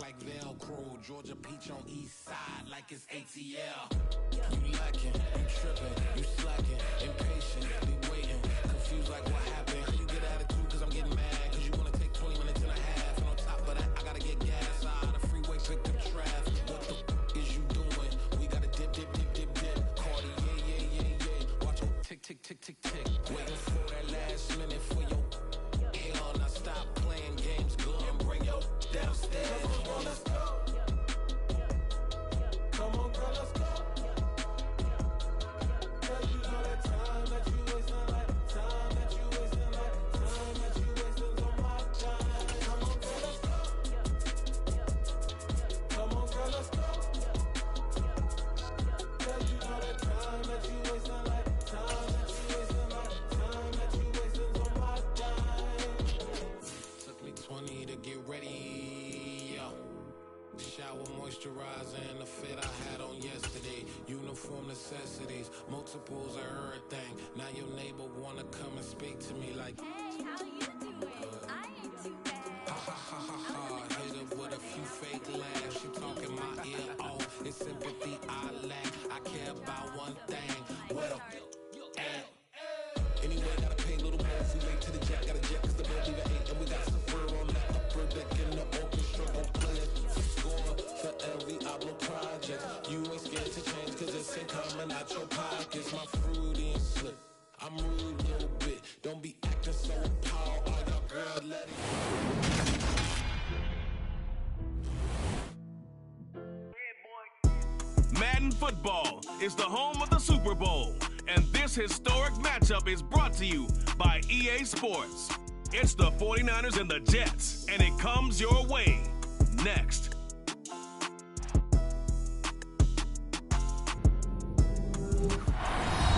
like Velcro. Georgia Peach on East Side like it's ATL. You lacking, you tripping, you slacking, impatient, be waiting, confused like what happened. How you get attitude cause I'm getting mad, cause you wanna take 20 minutes and a half. And on top of that, I gotta get gas out of the freeway, pick up traffic. What the is you doing? We gotta dip. Cardi, yeah. Watch your tick. Waiting for that last minute for your hell. Now stop playing games, go and bring your downstairs. Come on, let's go. Come on, girl, let's go. Cause you know that time that you wasting, like time that you wasting, like time that you wasting on my time. Come on, girl, let's go. Come on, girl, let's go. Cause you know that time that you wasting, like time that you wasting, like time that you wasting on my time. Took me 20 to get ready, yo. Shower, moisturizer, and the fit I had on yesterday. Uniform necessities, multiples of everything. Now your neighbor wanna come and speak to me like, hey, how you doing? I ain't too bad. ha. Hit her with a few fake laughs. She talking my ear off. It's sympathy I lack. I care about one thing. What up? Anyway, gotta pay a little more if we late to the jet. Gotta jet cause the boat leave at 8. And we got some fur on the upper deck in the orchestra. Don't play it. Score for every Ablo project. You ain't scared to change cause it's in common out your pockets. My fruity and slip. I'm rude a little bit. Don't be acting so appalled. All y'all girl, let it. Madden Football is the home of the Super Bowl, and this historic matchup is brought to you by EA Sports. It's the 49ers and the Jets, and it comes your way next.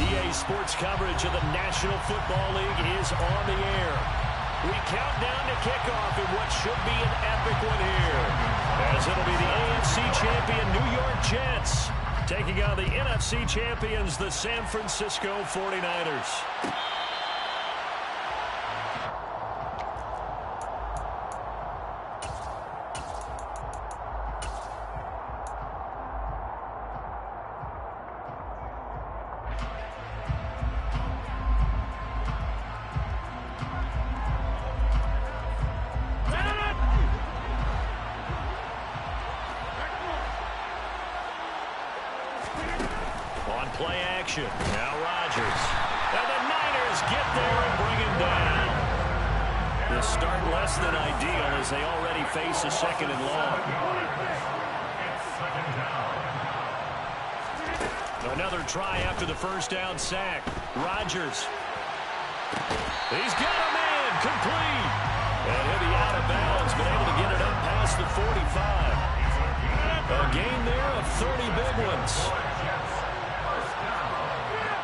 EA Sports coverage of the National Football League is on the air. We count down to kickoff in what should be an epic one here, as it'll be the AFC champion New York Jets taking on the NFC champions, the San Francisco 49ers. Play action. Now Rodgers. And the Niners get there and bring him down. The start less than ideal as they already face a second and long. Another try after the first down sack. Rodgers. He's got a man. Complete. And he'll be out of bounds, but able to get it up past the 45. A gain there of 30 big ones.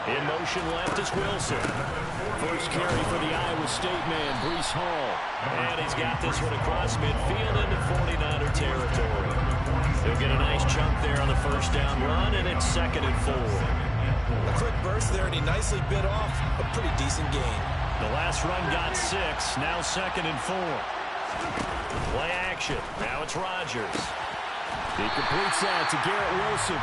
In motion left is Wilson. First carry for the Iowa State man, Breece Hall. And he's got this one across midfield into 49er territory. He'll get a nice chunk there on the first down run, and it's 2nd and 4. A quick burst there, and he nicely bit off a pretty decent gain. The last run got 6, now 2nd and 4. Play action. Now it's Rodgers. He completes that to Garrett Wilson.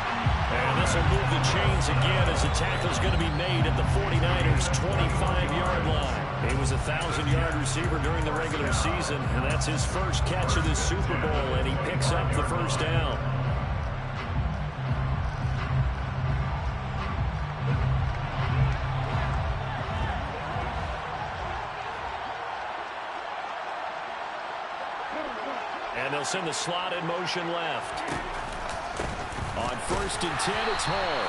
And this will move the chains again as the tackle's going to be made at the 49ers' 25-yard line. He was a 1,000-yard receiver during the regular season, and that's his first catch of this Super Bowl, and he picks up the first down. And they'll send the slot in motion left. On 1st and 10, it's Hall.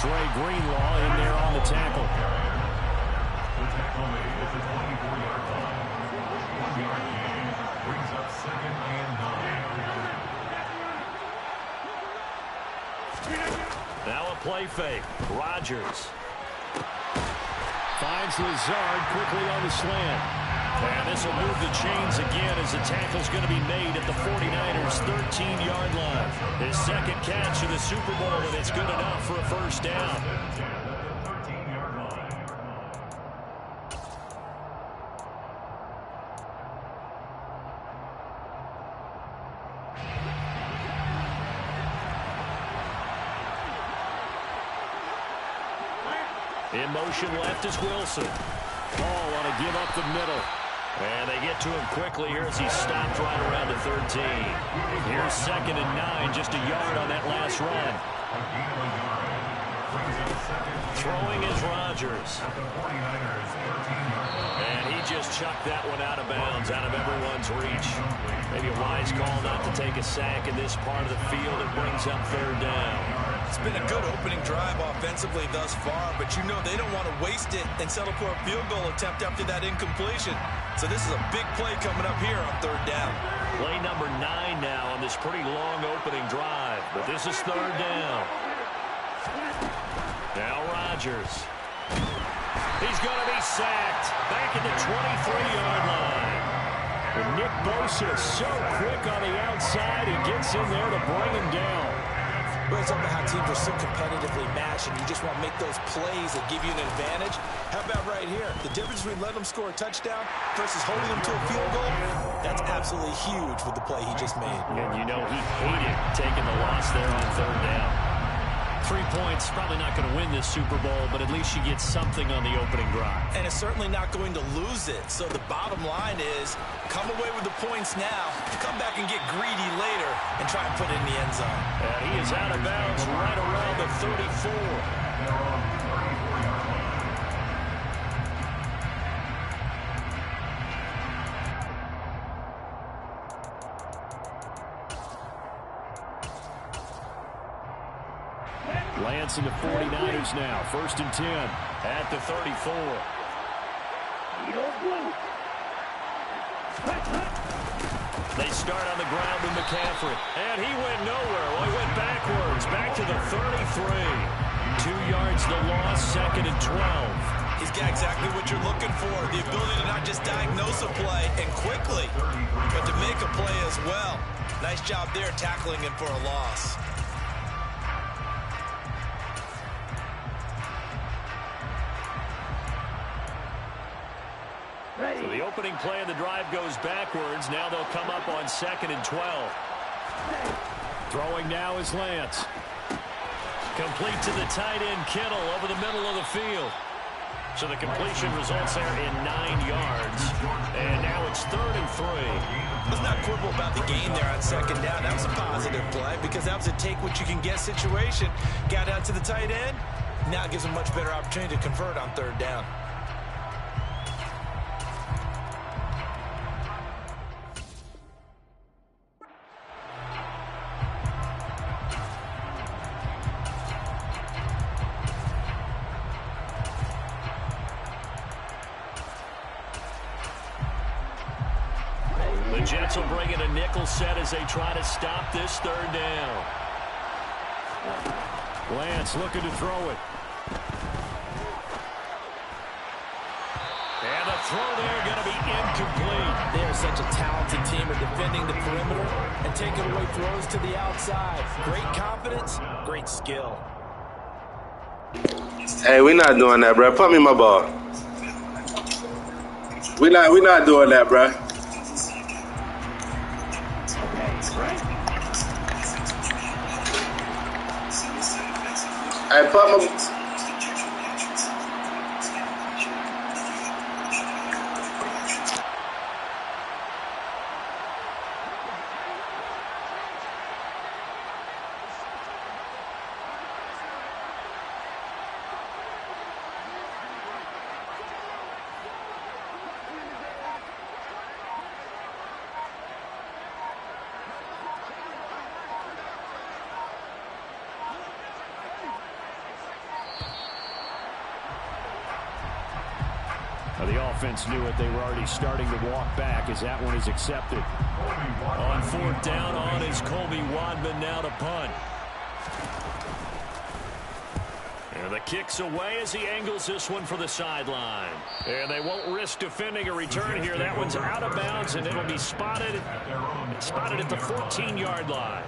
Dre Greenlaw in there on the tackle. The tackle made at the 24-yard line. 1-yard gain brings up 2nd and 9. Now a play fake. Rodgers finds Lazard quickly on the slant. And this will move the chains again as the tackle's going to be made at the 49ers' 13-yard line. His second catch of the Super Bowl, and it's good enough for a first down. In motion left is Wilson. Ball on a give up the middle. And they get to him quickly here as he stopped right around the 13. Here's 2nd and 9, just a yard on that last run. Throwing is Rodgers. And he just chucked that one out of bounds, out of everyone's reach. Maybe a wise call not to take a sack in this part of the field. It brings up 3rd down. It's been a good opening drive offensively thus far, but you know they don't want to waste it and settle for a field goal attempt after that incompletion. So this is a big play coming up here on 3rd down. Play number 9 now on this pretty long opening drive, but this is 3rd down. Now Rodgers. He's going to be sacked back at the 23-yard line. And Nick Bosa so quick on the outside, he gets in there to bring him down. Well, it's about how teams are so competitively matched, and you just want to make those plays that give you an advantage. How about right here? The difference between letting them score a touchdown versus holding them to a field goal, that's absolutely huge with the play he just made. And you know he hated taking the loss there on 3rd down. 3 points, probably not going to win this Super Bowl, but at least you get something on the opening drive. And it's certainly not going to lose it. So the bottom line is, come away with the points now, come back and get greedy later, and try and put it in the end zone. And he is out of bounds right around the 34. Lance and the 49ers now. 1st and 10 at the 34. They start on the ground with McCaffrey. And he went nowhere. Well, he went backwards. Back to the 33. 2 yards the loss. 2nd and 12. He's got exactly what you're looking for. The ability to not just diagnose a play and quickly, but to make a play as well. Nice job there tackling him for a loss. So the opening play of the drive goes backwards. Now they'll come up on 2nd and 12. Throwing now is Lance. Complete to the tight end Kittle over the middle of the field. So the completion results there in 9 yards. And now it's 3rd and 3. Let's not quibble about the gain there on 2nd down. That was a positive play because that was a take-what-you-can-get situation. Got out to the tight end. Now it gives a much better opportunity to convert on 3rd down. The Jets will bring in a nickel set as they try to stop this 3rd down. Lance looking to throw it. And the throw there going to be incomplete. They are such a talented team at defending the perimeter and taking away throws to the outside. Great confidence, great skill. Hey, we're not doing that, bro. Put me my ball. We're not doing that, bro. Hey, put my... The offense knew it. They were already starting to walk back as that one is accepted. On 4th down on is Colby Wadman now to punt. And the kick's away as he angles this one for the sideline. And they won't risk defending a return here. That one's out of bounds, and it'll be spotted at the 14-yard line.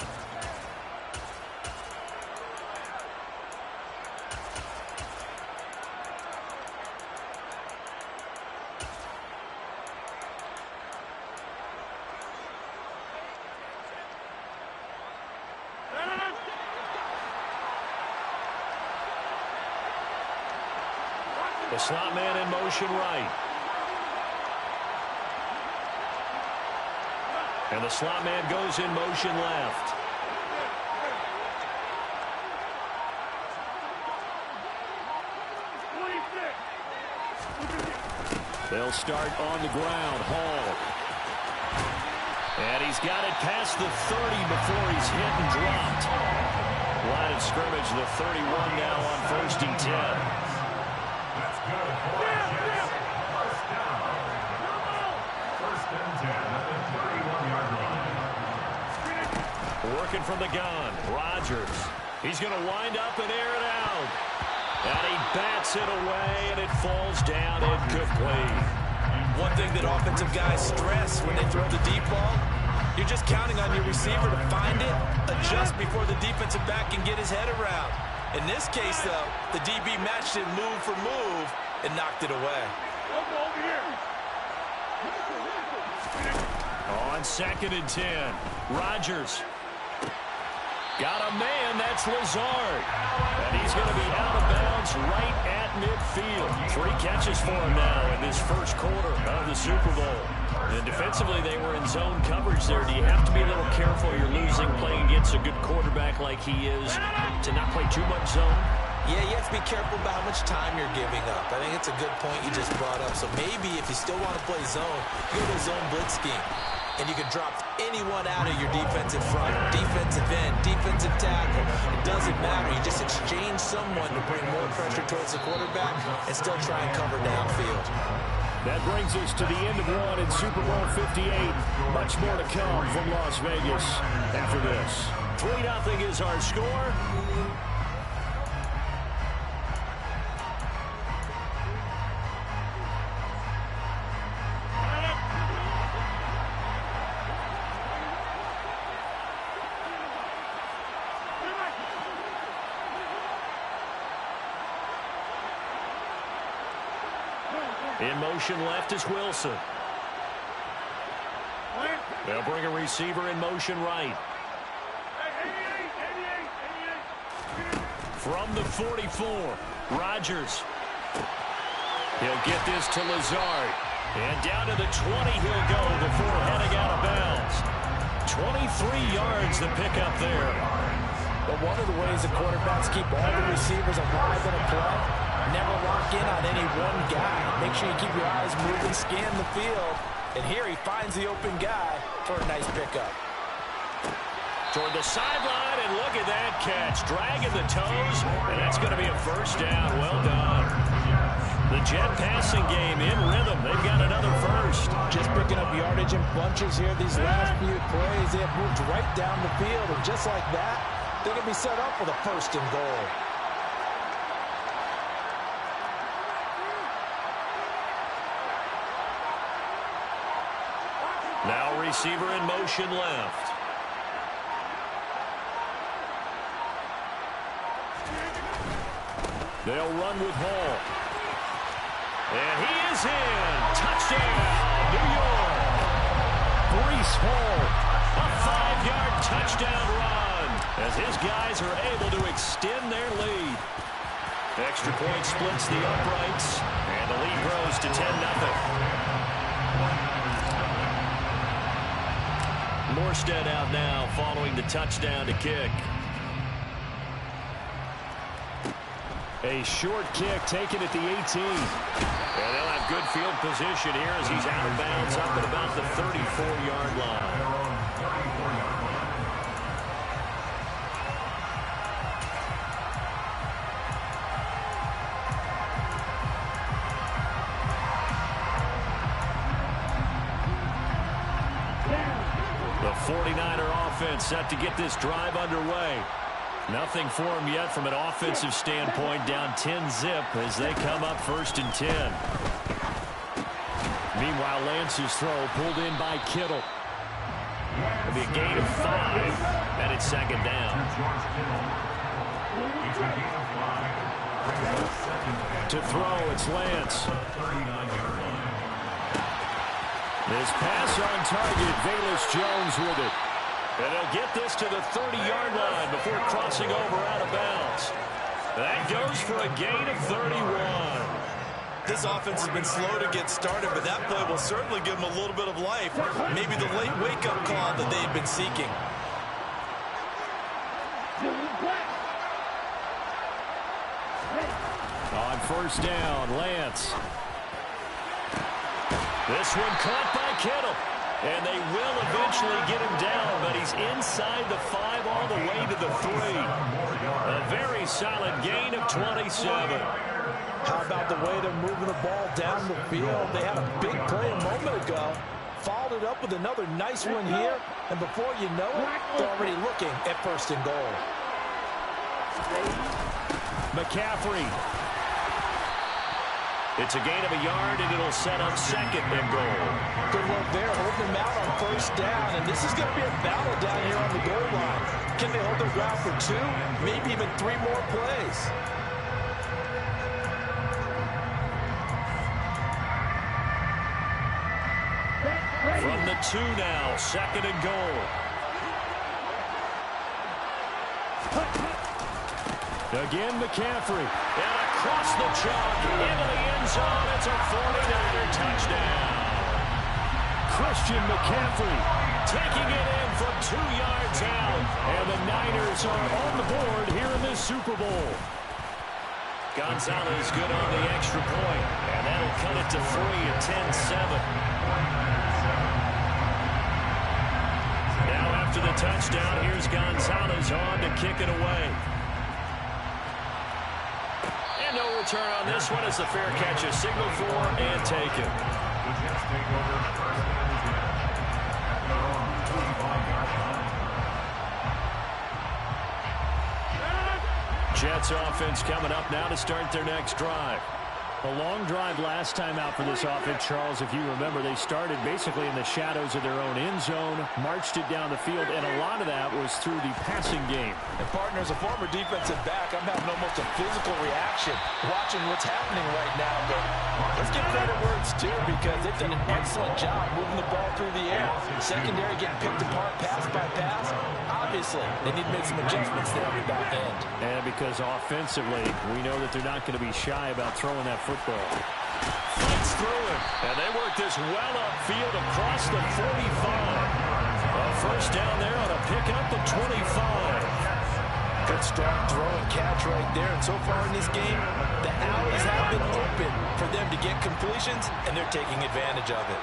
The slot man in motion right. And the slot man goes in motion left. They'll start on the ground. Hall. And he's got it past the 30 before he's hit and dropped. Line of scrimmage, the 31 now on 1st and 10. That's good for the Jets. First down. First and 10 at the 31-yard line. Working from the gun. Rodgers. He's going to wind up and air it out. And he bats it away, and it falls down incomplete. One thing that offensive guys stress when they throw the deep ball, you're just counting on your receiver to find it, adjust before the defensive back can get his head around. In this case, though, the DB matched it move for move and knocked it away. On 2nd and 10, Rodgers. Got a man, that's Lazard. And he's going to be out of bounds right at midfield. 3 catches for him now in this first quarter of the Super Bowl. And defensively, they were in zone coverage there. Do you have to be a little careful? You're losing playing against a good quarterback like he is to not play too much zone? Yeah, you have to be careful about how much time you're giving up. I think it's a good point you just brought up. So maybe if you still want to play zone, go to zone blitz scheme. And you can drop anyone out of your defensive front, defensive end, defensive tackle. It doesn't matter. You just exchange someone to bring more pressure towards the quarterback and still try and cover downfield. That brings us to the end of one in Super Bowl 58. Much more to come from Las Vegas after this. 3-0 is our score. In motion left is Wilson. They'll bring a receiver in motion right. From the 44, Rodgers. He'll get this to Lazard. And down to the 20 he'll go before heading out of bounds. 23 yards the pickup there. But one of the ways the quarterbacks keep all the receivers alive in a play, never lock in on any one guy. Make sure you keep your eyes moving, scan the field. And here he finds the open guy for a nice pickup. Toward the sideline, and look at that catch. Dragging the toes, and that's going to be a first down. Well done. The Jet passing game in rhythm. They've got another first. Just picking up yardage in bunches here. These last few plays, they have moved right down the field. And just like that, they're going to be set up with a first and goal. Now receiver in motion left. They'll run with Hall. And he is in. Touchdown, New York. Breece Hall, a 5-yard touchdown run as his guys are able to extend their lead. Extra point splits the uprights, and the lead grows to 10-0. Morstead out now following the touchdown to kick. A short kick taken at the 18. And they'll have good field position here as he's out of bounds up at about the 34-yard line. The 49er offense set to get this drive underway. Nothing for them yet from an offensive standpoint, down 10-zip as they come up 1st and 10. Meanwhile, Lance's throw pulled in by Kittle. It'll be a gain of 5, and it's 2nd down. To throw, it's Lance. His pass on target, Velus Jones with it. And he'll get this to the 30-yard line before crossing over out of bounds. That goes for a gain of 31. This offense has been slow to get started, but that play will certainly give them a little bit of life. Maybe the late wake-up call that they've been seeking. On first down, Lance. This one caught by Kittle. And they will eventually get him down, but he's inside the 5 all the way to the 3. A very solid gain of 27. How about the way they're moving the ball down the field? They had a big play a moment ago. Followed it up with another nice one here. And before you know it, they're already looking at first and goal. McCaffrey. It's a gain of a yard, and it'll set up second and goal. Good work there, holding them out on first down. And this is going to be a battle down here on the goal line. Can they hold their ground for 2, maybe even 3 more plays? From the 2 now, second and goal. Again, McCaffrey. And across the chalk, into the end zone. It's a 49er touchdown. Christian McCaffrey taking it in from 2 yards out. And the Niners are on the board here in this Super Bowl. Gonzalez good on the extra point. And that'll cut it to 3 at 10-7. Now after the touchdown, here's Gonzalez on to kick it away. And no return on this one as the fair catch is signaled for and taken. Jets offense coming up now to start their next drive. A long drive last time out for this offense, Charles. If you remember, they started basically in the shadows of their own end zone, marched it down the field, and a lot of that was through the passing game. And partner, as a former defensive back, I'm having almost a physical reaction watching what's happening right now. But let's give credit where it's due, because they've done an excellent job moving the ball through the air. Secondary getting picked apart pass by pass. Obviously, they need to make some adjustments there on the back end. And because offensively, we know that they're not going to be shy about throwing that football. Fights through it, and they work this well upfield across the 45. A first down there on a pick up the 25. Good strong throw and catch right there. And so far in this game, the alleys have been open for them to get completions, and they're taking advantage of it.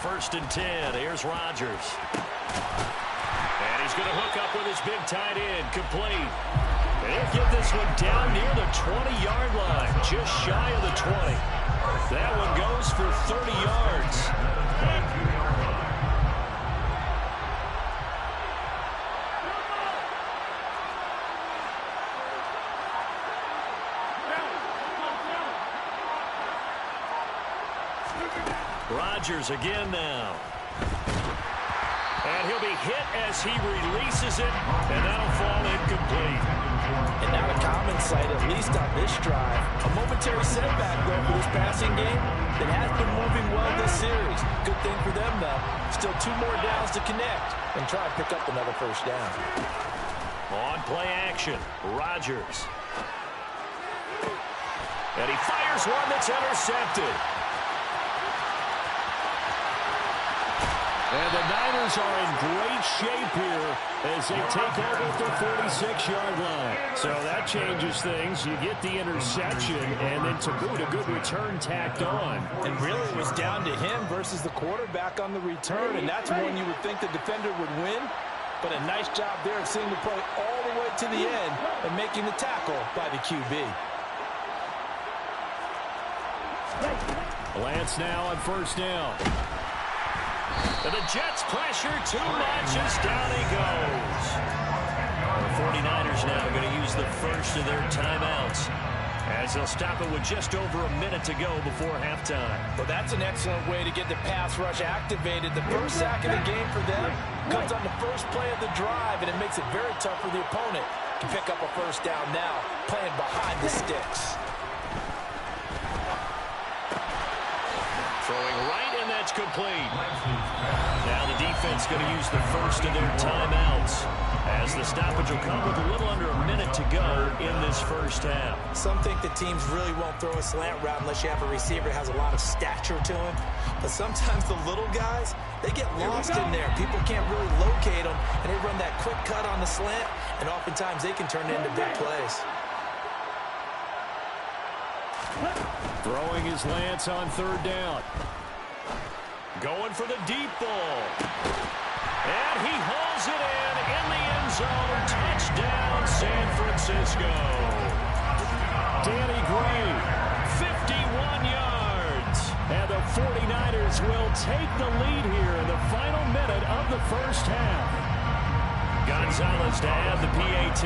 First and 10. Here's Rodgers. And he's going to hook up with his big tight end. Complete. And he'll get this one down near the 20-yard line. Just shy of the 20. That one goes for 30 yards. Rodgers again now. And he'll be hit as he releases it, and that'll fall incomplete. And not a common sight, at least on this drive. A momentary setback, though, for this passing game that has been moving well this series. Good thing for them, though. Still 2 more downs to connect and try to pick up another first down. On play action, Rodgers. And he fires one that's intercepted. And the Niners are in great shape here as they take over at the 46-yard line. So that changes things. You get the interception, and then to boot, a good return tacked on. And really it was down to him versus the quarterback on the return, and that's one you would think the defender would win. But a nice job there of seeing the play all the way to the end and making the tackle by the QB. Lance now on first down. And the Jets pressure too much as down he goes. The 49ers now going to use the first of their timeouts as they'll stop it with just over a minute to go before halftime. Well, that's an excellent way to get the pass rush activated. The first sack of the game for them comes on the first play of the drive, and it makes it very tough for the opponent to pick up a first down now, playing behind the sticks. Throwing right, and that's complete. Now the defense going to use the first of their timeouts as the stoppage will come with a little under a minute to go in this first half. Some think the teams really won't throw a slant route unless you have a receiver that has a lot of stature to him. But sometimes the little guys, they get lost in there. People can't really locate them, and they run that quick cut on the slant, and oftentimes they can turn it into big plays. Throwing his Lance on third down. Going for the deep ball. And he hauls it in the end zone. Touchdown, San Francisco. Danny Gray, 51 yards. And the 49ers will take the lead here in the final minute of the first half. Gonzalez to add the PAT.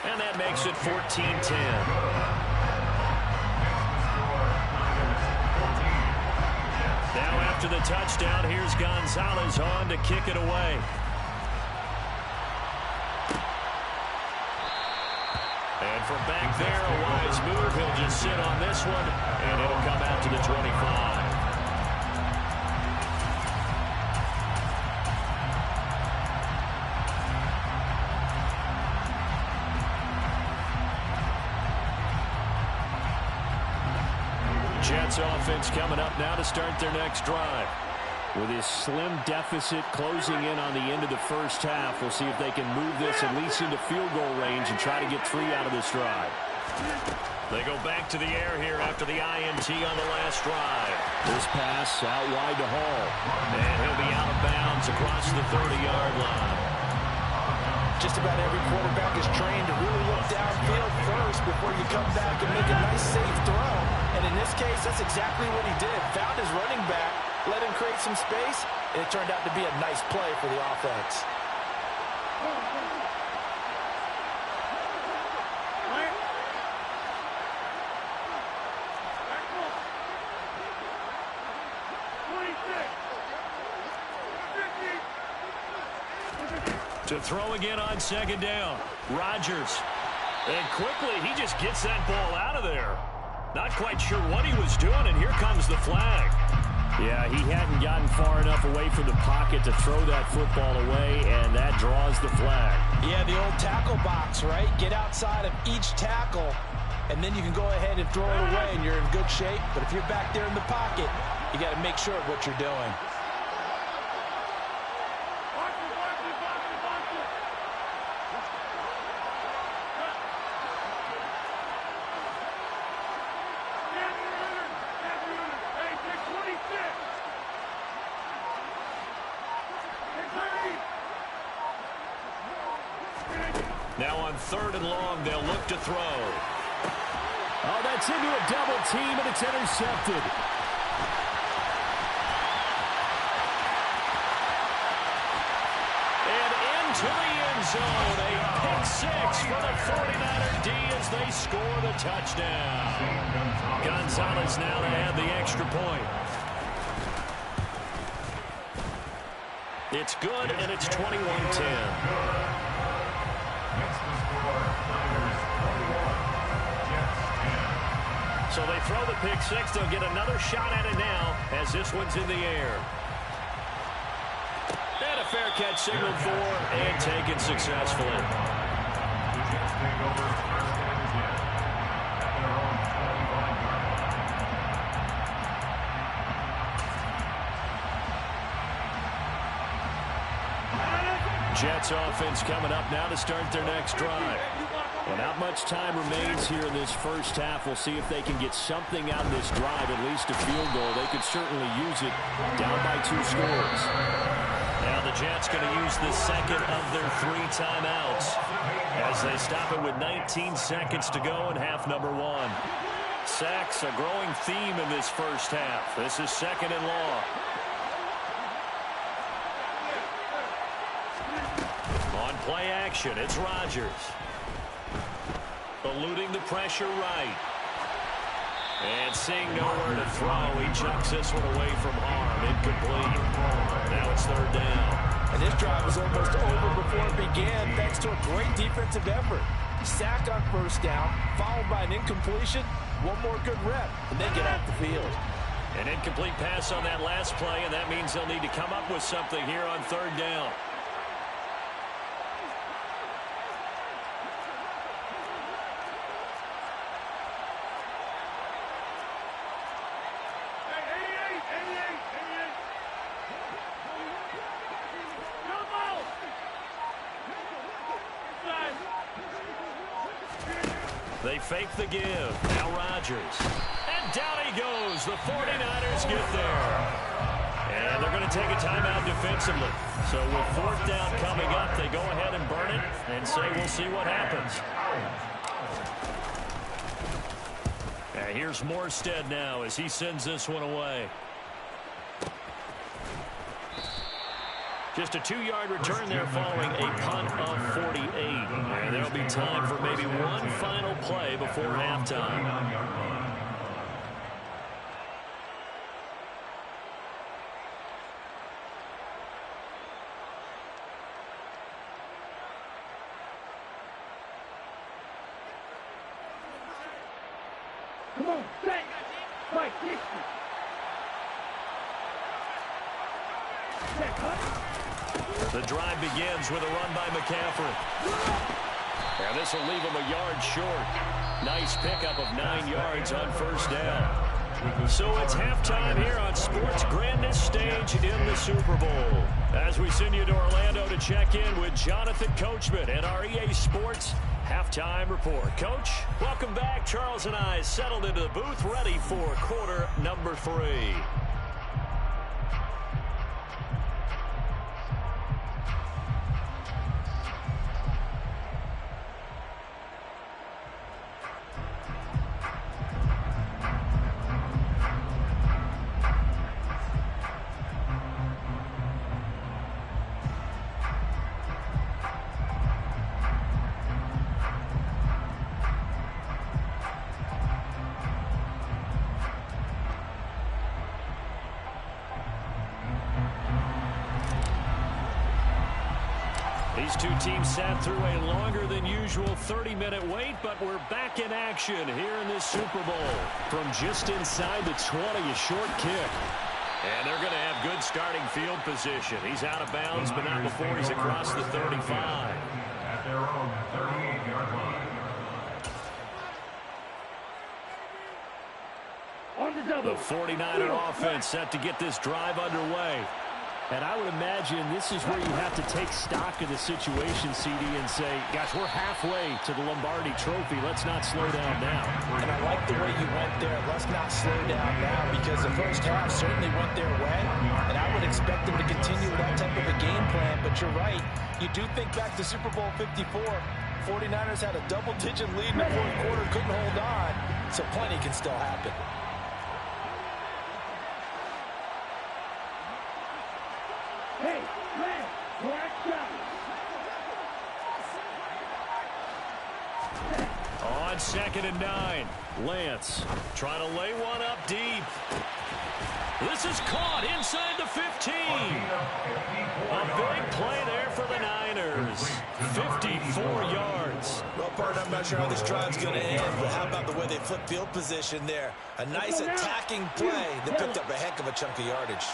And that makes it 14-10. Now after the touchdown, here's Gonzalez on to kick it away. And from back there, a wise move. He'll just sit on this one, and it'll come out to the 25. Jets offense coming up now to start their next drive. With his slim deficit closing in on the end of the first half, we'll see if they can move this at least into field goal range and try to get 3 out of this drive. They go back to the air here after the INT on the last drive. This pass out wide to Hall. And he'll be out of bounds across the 30-yard line. Just about every quarterback is trained to really look downfield first before you come back and make a nice, safe throw. And in this case, that's exactly what he did. Found his running back, let him create some space, and it turned out to be a nice play for the offense. To throw again on second down. Rodgers. And quickly, he just gets that ball out of there. Not quite sure what he was doing, and here comes the flag. Yeah, he hadn't gotten far enough away from the pocket to throw that football away, and that draws the flag. Yeah, the old tackle box, right? Get outside of each tackle, and then you can go ahead and throw it away, and you're in good shape. But if you're back there in the pocket, you got to make sure of what you're doing. Now on third and long, they'll look to throw. Oh, that's into a double team, and it's intercepted. And into the end zone. A pick six for the 49er D as they score the touchdown. Gonzalez now to add the extra point. It's good, and it's 21-10. So they throw the pick six. They'll get another shot at it now as this one's in the air. And a fair catch signaled for and taken successfully. The Jets take over first and 10 at their own 25-yard line. Jets offense coming up now to start their next drive. Well, not much time remains here in this first half. We'll see if they can get something out of this drive, at least a field goal. They could certainly use it down by 2 scores. Now the Jets going to use the second of their 3 timeouts as they stop it with 19 seconds to go in half number 1. Sacks, a growing theme in this first half. This is 2nd and long. On play action, it's Rodgers. Eluding the pressure right. And seeing nowhere to throw, he chucks this one away from harm. Incomplete. Now it's 3rd down. And this drive was almost over before it began thanks to a great defensive effort. Sack on 1st down, followed by an incompletion. One more good rep, and they get off the field. An incomplete pass on that last play, and that means they'll need to come up with something here on 3rd down. They fake the give. Now Rodgers. And down he goes. The 49ers get there. And they're going to take a timeout defensively. So with 4th down coming up, they go ahead and burn it and say we'll see what happens. And here's Morstead now as he sends this one away. Just a 2-yard return there following a punt of 48. And there'll be time for maybe one final play before halftime. Come on, set. Mike, Dixon. The drive begins with a run by McCaffrey. And this will leave him a yard short. Nice pickup of 9 yards on 1st down. So it's halftime here on sports' grandest stage in the Super Bowl. As we send you to Orlando to check in with Jonathan Coachman and our EA Sports Halftime Report. Coach, welcome back. Charles and I settled into the booth, ready for quarter number 3. These two teams sat through a longer than usual 30-minute wait, but we're back in action here in this Super Bowl. From just inside the 20, a short kick. And they're going to have good starting field position. He's out of bounds, but not before he's across the 35. At their own 38-yard line. The 49er offense set to get this drive underway. And I would imagine this is where you have to take stock of the situation, CD, and say, gosh, we're halfway to the Lombardi Trophy. Let's not slow down now. And I like the way you went there. Let's not slow down now, because the first half certainly went their way. And I would expect them to continue with that type of a game plan. But you're right. You do think back to Super Bowl 54. 49ers had a double-digit lead in the 4th quarter, couldn't hold on. So plenty can still happen. Hey, man, black shot. On 2nd and 9, Lance trying to lay one up deep. This is caught inside the 15. A big play there for the Niners. 54 yards. Well, partner, I'm not sure how this drive's going to end, but how about the way they flip field position there? A nice attacking play that picked up a heck of a chunk of yardage.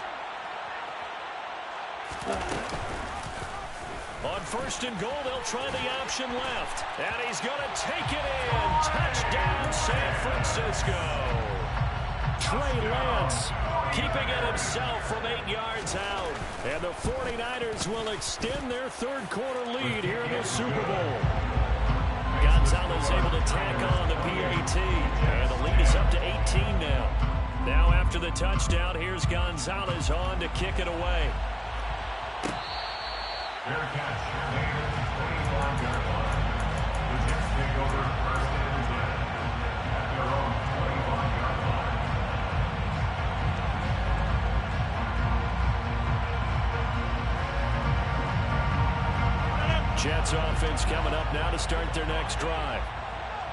On 1st and goal, they'll try the option left. And he's going to take it in. Touchdown, San Francisco. Trey Lance keeping it himself from 8 yards out. And the 49ers will extend their 3rd quarter lead here in the Super Bowl. Gonzalez able to tack on the PAT. And the lead is up to 18 now. Now after the touchdown, here's Gonzalez on to kick it away. Fair catch made at the 21-yard line. The Jets take over 1st and 10 at their own 25. Jets offense coming up now to start their next drive.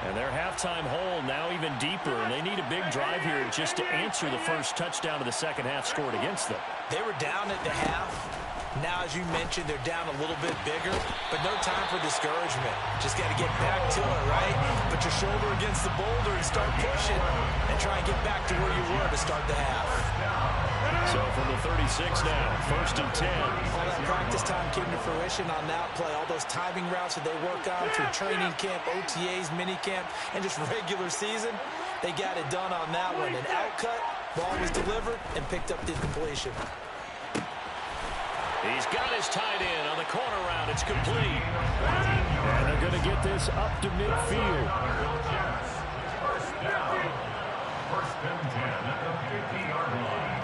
And their halftime hole now even deeper, and they need a big drive here just to answer the first touchdown of the second half scored against them. They were down at the half. Now, as you mentioned, they're down a little bit bigger, but no time for discouragement. Just got to get back to it, right? Put your shoulder against the boulder and start pushing and try and get back to where you were to start the half. So from the 36 now, 1st and 10. All that practice time came to fruition on that play. All those timing routes that they work on through training camp, OTAs, minicamp, and just regular season, they got it done on that one. An outcut, ball was delivered, and picked up the completion. He's got his tight end on the corner route. It's complete. And they're going to get this up to midfield. First down. 1st and 10 at the 50-yard line.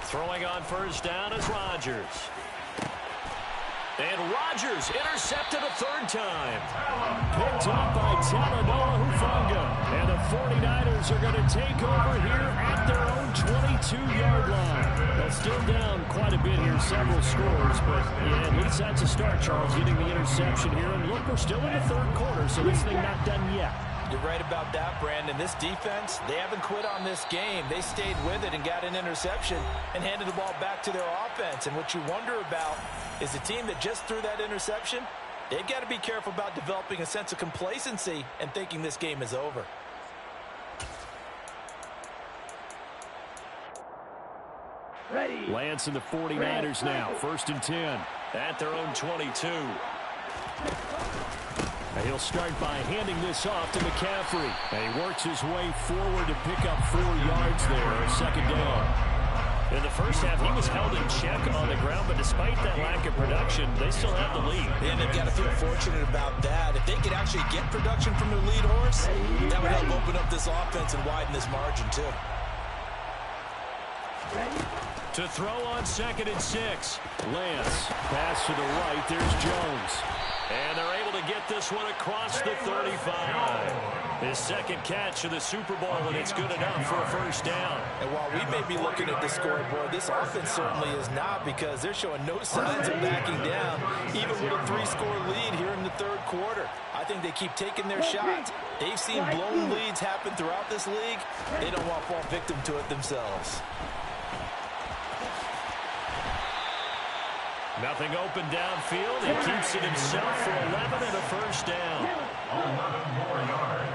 Throwing on first down is Rodgers. And Rodgers intercepted a 3rd time. Picked up by Talanoa Hufanga. And the 49ers are going to take over here at their own 22-yard line. They're still down quite a bit here, several scores. But, yeah, at least that's a start, Charles, getting the interception here. And look, we're still in the 3rd quarter, so this thing not done yet. You're right about that, Brandon. This defense, they haven't quit on this game. They stayed with it and got an interception and handed the ball back to their offense. And what you wonder about is the team that just threw that interception, they've got to be careful about developing a sense of complacency and thinking this game is over. Ready. Lance and the 49ers now, 1st and 10 at their own 22. He'll start by handing this off to McCaffrey. And he works his way forward to pick up 4 yards there, 2nd down. In the first half, he was held in check on the ground, but despite that lack of production, they still have the lead. And they've got to feel fortunate about that. If they could actually get production from their lead horse, that would help open up this offense and widen this margin, too. To throw on 2nd and 6. Lance, pass to the right, there's Jones. And they're able to get this one across the 35. His 2nd catch of the Super Bowl, and it's good enough for a 1st down. And while we may be looking at the scoreboard, this offense certainly is not, because they're showing no signs of backing down, even with a 3-score lead here in the 3rd quarter. I think they keep taking their shots. They've seen blown leads happen throughout this league. They don't want to fall victim to it themselves. Nothing open downfield. He keeps it himself for 11 and a 1st down. 11 more yards.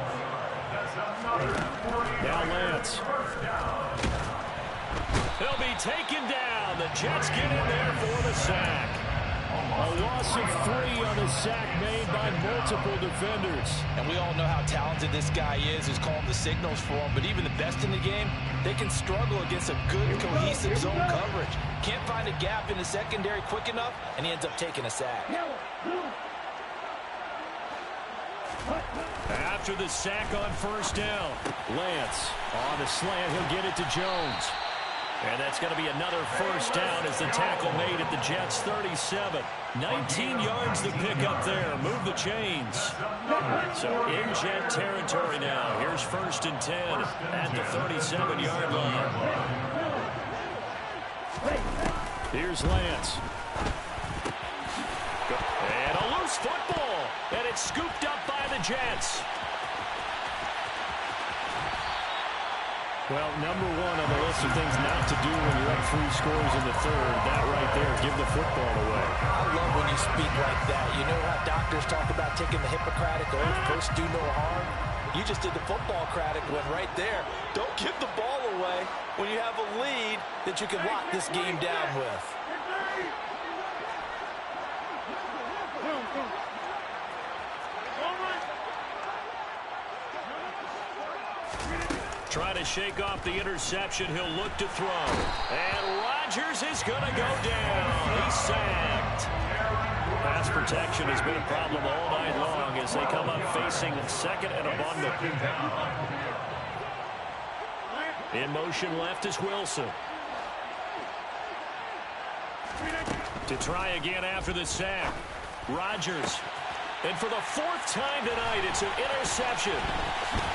That's another 40 Now Lance. He'll be taken down. The Jets get in there for the sack. A loss of 3 on the sack made by multiple defenders. And we all know how talented this guy is, who's calling the signals for him. But even the best in the game, they can struggle against a good, cohesive zone coverage. Can't find a gap in the secondary quick enough, and he ends up taking a sack. After the sack on 1st down, Lance on the slant. He'll get it to Jones. And that's going to be another 1st down as the tackle made at the Jets' 37. 19 yards to pick up there. Move the chains. So in Jet territory now. Here's 1st and 10 at the 37-yard line. Here's Lance. And a loose football. And it's scooped up by the Jets. Well, number 1 on the list of things not to do when you're up 3 scores in the 3rd. That right there, give the football away. I love when you speak like that. You know how doctors talk about taking the Hippocratic oath, first do no harm? You just did the football-cratic one right there. Don't give the ball away when you have a lead that you can lock this game down with. Trying to shake off the interception. He'll look to throw. And Rodgers is going to go down. He's sacked. Pass protection has been a problem all night long as they come up facing 2nd and a bundle. In motion left is Wilson. To try again after the sack. Rodgers. And for the fourth time tonight, it's an interception.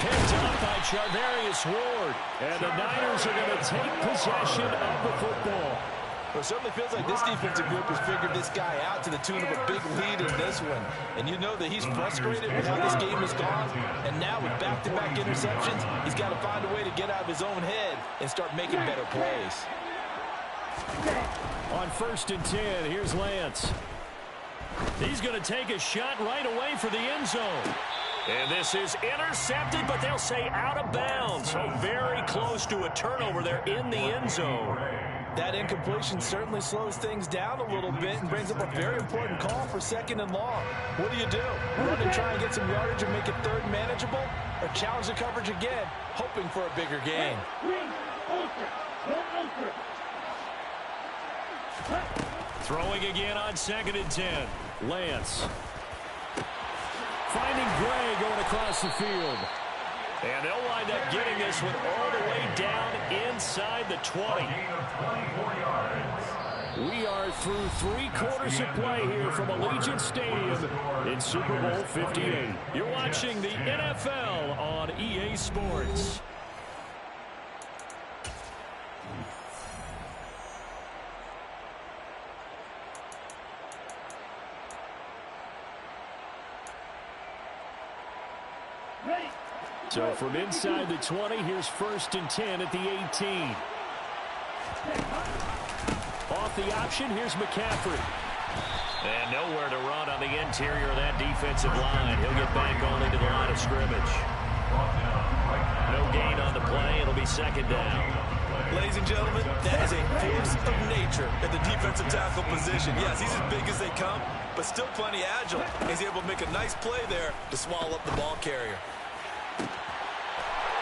Picked up by Charvarius Ward. And the Niners are going to take possession of the football. Well, it certainly feels like this defensive group has figured this guy out to the tune of a big lead in this one. And you know that he's frustrated with how this game has gone. And now with back-to-back interceptions, he's got to find a way to get out of his own head and start making better plays. On 1st and 10, here's Lance. He's going to take a shot right away for the end zone. And this is intercepted, but they'll say out of bounds. So very close to a turnover there in the end zone. That incompletion certainly slows things down a little bit and brings up a very important call for 2nd and long. What do? Run and try and get some yardage and make it 3rd manageable? Or challenge the coverage again, hoping for a bigger gain? Throwing again on 2nd and 10. Lance. Finding Gray going across the field. And they'll wind up getting this one all the way down inside the 20. We are through 3 quarters of play here from Allegiant Stadium in Super Bowl 58. You're watching the NFL on EA Sports. So from inside the 20, here's 1st and 10 at the 18. Off the option, here's McCaffrey. And nowhere to run on the interior of that defensive line. He'll get back only to the line of scrimmage. No gain on the play. It'll be 2nd down. Ladies and gentlemen, that is a force of nature at the defensive tackle position. Yes, he's as big as they come, but still plenty agile. He's able to make a nice play there to swallow up the ball carrier.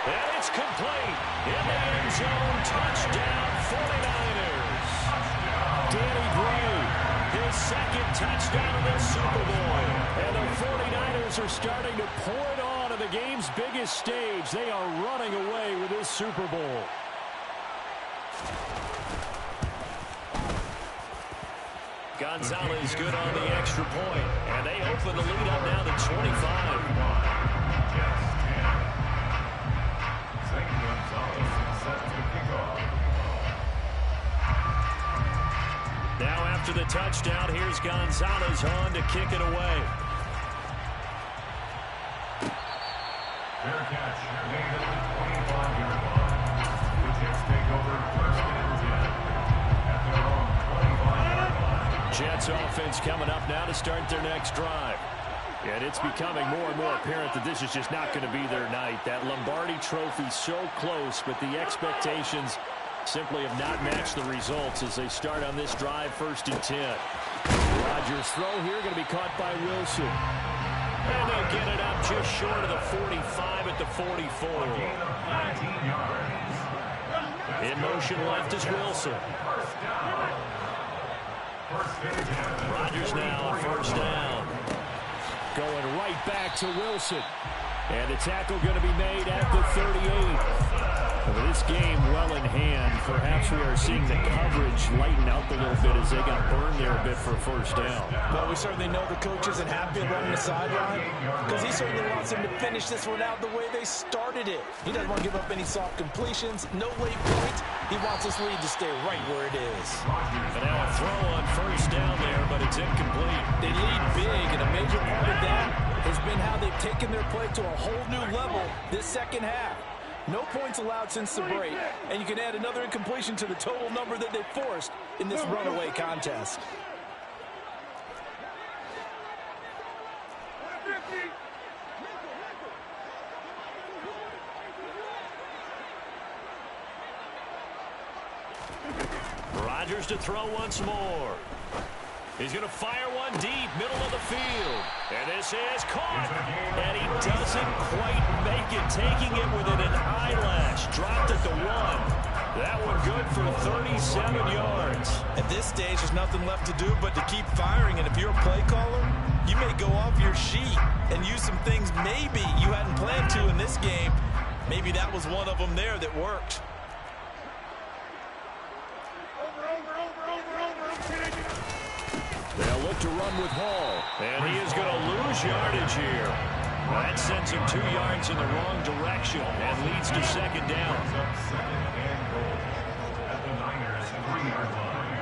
And it's complete. In the end zone, touchdown 49ers. Danny Gray, his 2nd touchdown of the Super Bowl. And the 49ers are starting to pour it on the game's biggest stage. They are running away with this Super Bowl. Gonzalez good on the extra point. And they open the lead up now to 25. Now after the touchdown, here's Gonzalez on to kick it away. Fair catch made at the 25-yard line. The Jets take over 1st and 10 at their own 25-yard line. Jets offense coming up now to start their next drive. And it's becoming more and more apparent that this is just not going to be their night. That Lombardi Trophy so close, but the expectations simply have not matched the results as they start on this drive 1st and 10. Rodgers' throw here going to be caught by Wilson. And they'll get it up just short of the 45 at the 44. In motion left is Wilson. Rodgers now on 1st down. Going right back to Wilson. And the tackle going to be made at the 38. With this game well in hand, perhaps we are seeing the coverage lighten up a little bit as they got burned there a bit for a 1st down. Well, we certainly know the coach isn't happy running the sideline because he certainly wants them to finish this one out the way they started it. He doesn't want to give up any soft completions, no late points. He wants this lead to stay right where it is. And now a throw on 1st down there, but it's incomplete. They lead big, and a major part of that has been how they've taken their play to a whole new level this 2nd half. No points allowed since the break, and you can add another incompletion to the total number that they forced in this runaway contest. Rodgers to throw once more. He's going to fire one deep, middle of the field. And this is caught. And he doesn't quite make it, taking it within an eyelash. Dropped at the 1. That one good for 37 yards. At this stage, there's nothing left to do but to keep firing. And if you're a play caller, you may go off your sheet and use some things maybe you hadn't planned to in this game. Maybe that was one of them there that worked. They'll look to run with Hall. And he is going to lose lose yardage here. That sends him 2 yards in the wrong direction and leads to second down. Second and goal at the Niners' 3-yard line.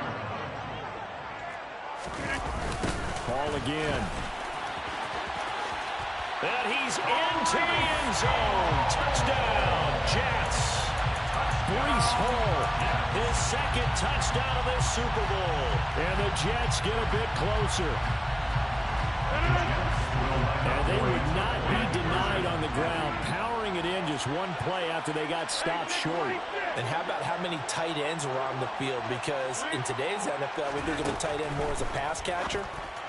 Ball again. And he's into the end zone. Touchdown, Jets. Breece Hall, his second touchdown of this Super Bowl. And the Jets get a bit closer. And they would not be denied on the ground, powering it in just one play after they got stopped short. And how about how many tight ends were on the field? Because in today's NFL, we think of a tight end more as a pass catcher.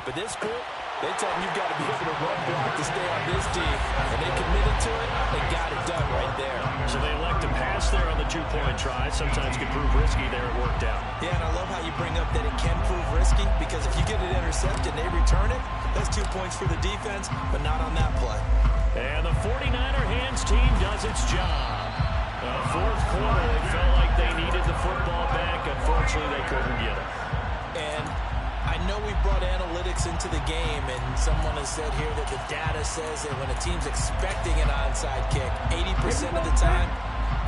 But this group, they tell them you've got to be able to run block to stay on this team. And they committed to it. They got it done right there. So they elect to pass there on the 2-point try. Sometimes can prove risky there. It worked out. Yeah, and I love how you bring up that it can prove risky, because if you get it intercepted and they return it, that's 2 points for the defense, but not on that play. And the 49er hands team does its job. Fourth quarter, they felt like they needed the football back. Unfortunately, they couldn't get it. And I know we brought analytics into the game, and someone has said here that the data says that when a team's expecting an onside kick, 80% of the time,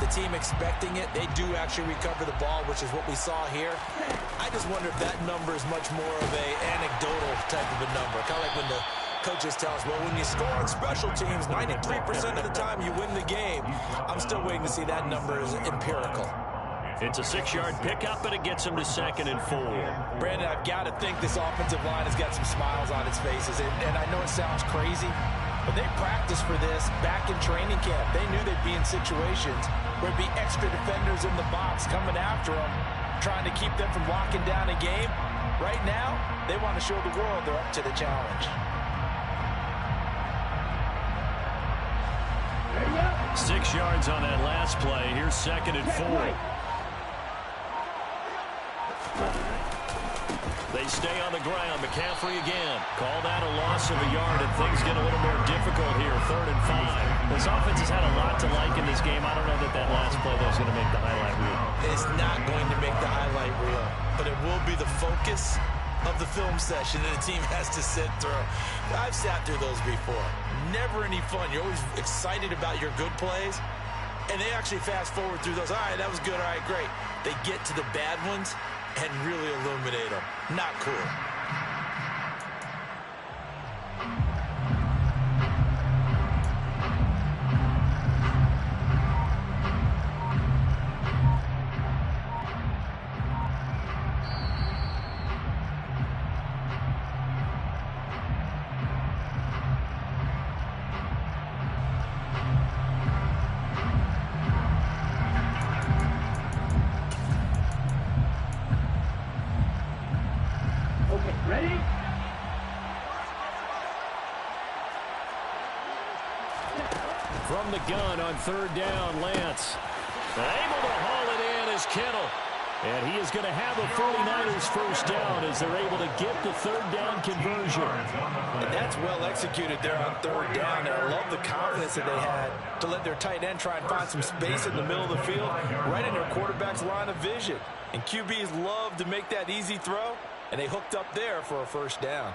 the team expecting it, they do actually recover the ball, which is what we saw here. I just wonder if that number is much more of a anecdotal type of a number. Kind of like when the coaches tell us, well, when you score on special teams, 93% of the time you win the game. I'm still waiting to see that number is empirical. It's a 6-yard pickup, but it gets him to 2nd and 4. Brandon, I've got to think this offensive line has got some smiles on its faces. And I know it sounds crazy, but they practiced for this back in training camp. They knew they'd be in situations where there'd be extra defenders in the box coming after them, trying to keep them from locking down a game. Right now, they want to show the world they're up to the challenge. 6 yards on that last play. Here's 2nd and 4. They stay on the ground. McCaffrey again. Call that a loss of a yard, and things get a little more difficult here. 3rd and 5. This offense has had a lot to like in this game. I don't know that last play though is going to make the highlight reel. It's not going to make the highlight reel, but it will be the focus of the film session that the team has to sit through. I've sat through those before. Never any fun. You're always excited about your good plays, and they actually fast forward through those. All right, that was good. All right, great. They get to the bad ones and really illuminate them. Not cool. From the gun on 3rd down, Lance. Able to haul it in is Kittle. And he is going to have the 49ers first down as they're able to get the 3rd down conversion. And that's well executed there on 3rd down. And I love the confidence that they had to let their tight end try and find some space in the middle of the field, right in their quarterback's line of vision. And QBs love to make that easy throw, and they hooked up there for a first down.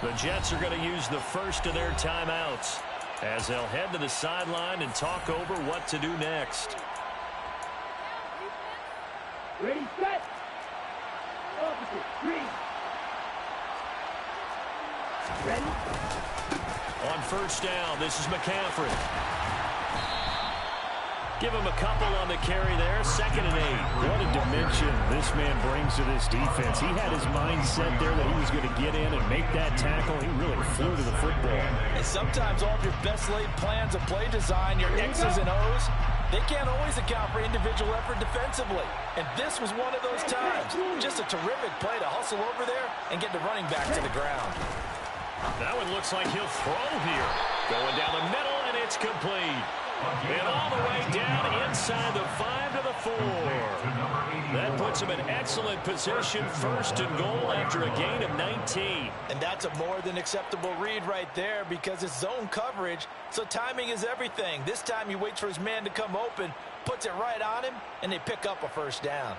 The Jets are going to use the first of their timeouts as they'll head to the sideline and talk over what to do next. Ready, set. Opposite, green. Ready. On 1st down, this is McCaffrey. Give him a couple on the carry there. 2nd and 8. What a dimension this man brings to this defense. He had his mind set there that he was going to get in and make that tackle. He really flew to the football. And sometimes all of your best laid plans of play design, your X's and O's, They can't always account for individual effort defensively, and this was one of those times. Just a terrific play to hustle over there and get the running back to the ground. That one looks like he'll throw here. Going down the middle, and it's complete. And all the way down inside the 5 to the 4. That puts him in excellent position, first and goal after a gain of 19. And that's a more than acceptable read right there because it's zone coverage, so timing is everything. This time he waits for his man to come open, puts it right on him, and they pick up a first down.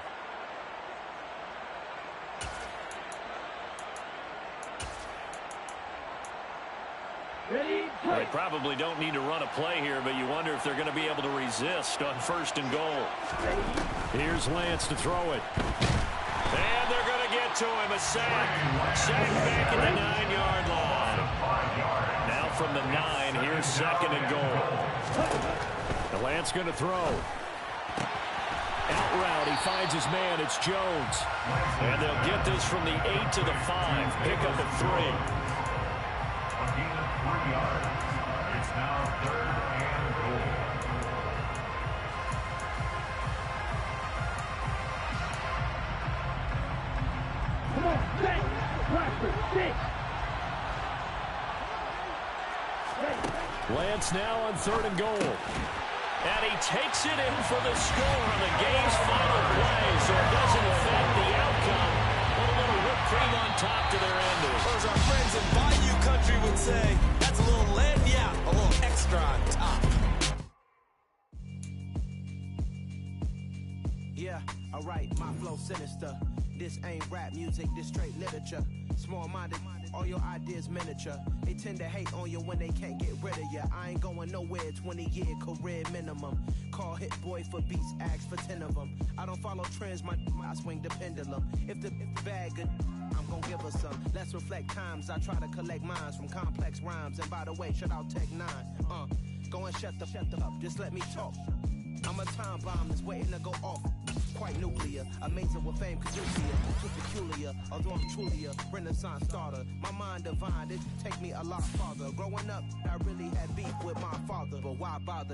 They probably don't need to run a play here, but you wonder if they're going to be able to resist on first and goal. Here's Lance to throw it. And they're going to get to him. A sack. Sack back at the 9-yard line. Now from the 9, here's second and goal. The Lance going to throw. Out route, he finds his man. It's Jones. And they'll get this from the 8 to the 5. Pick up at 3. It's now 3rd and goal. Come on, stay. Bradford, stay. Lance now on 3rd and goal. And he takes it in for the score on the game's final play, so it doesn't affect the outcome. But a little whipped cream on top to their enders. As our friends in Bayou Country would say, that's a little lead, yeah, a little extra on top. Yeah, alright, my flow sinister. This ain't rap music, this straight literature. Small-minded, all your ideas miniature. They tend to hate on you when they can't get rid of you. I ain't going nowhere, 20-year career minimum. Call Hit Boy for beats, ask for 10 of them. I don't follow trends, I swing the pendulum. If the bag good, I'm gonna give her some. Let's reflect times, I try to collect minds from complex rhymes. And by the way, shout out Tech 9. Go and shut the up, just let me talk. I'm a time bomb that's waiting to go off. Quite nuclear, amazing with fame, cause nuclear, too peculiar, although I'm truly a renaissance starter. My mind divine, it take me a lot farther. Growing up, I really had beef with my father, but why bother?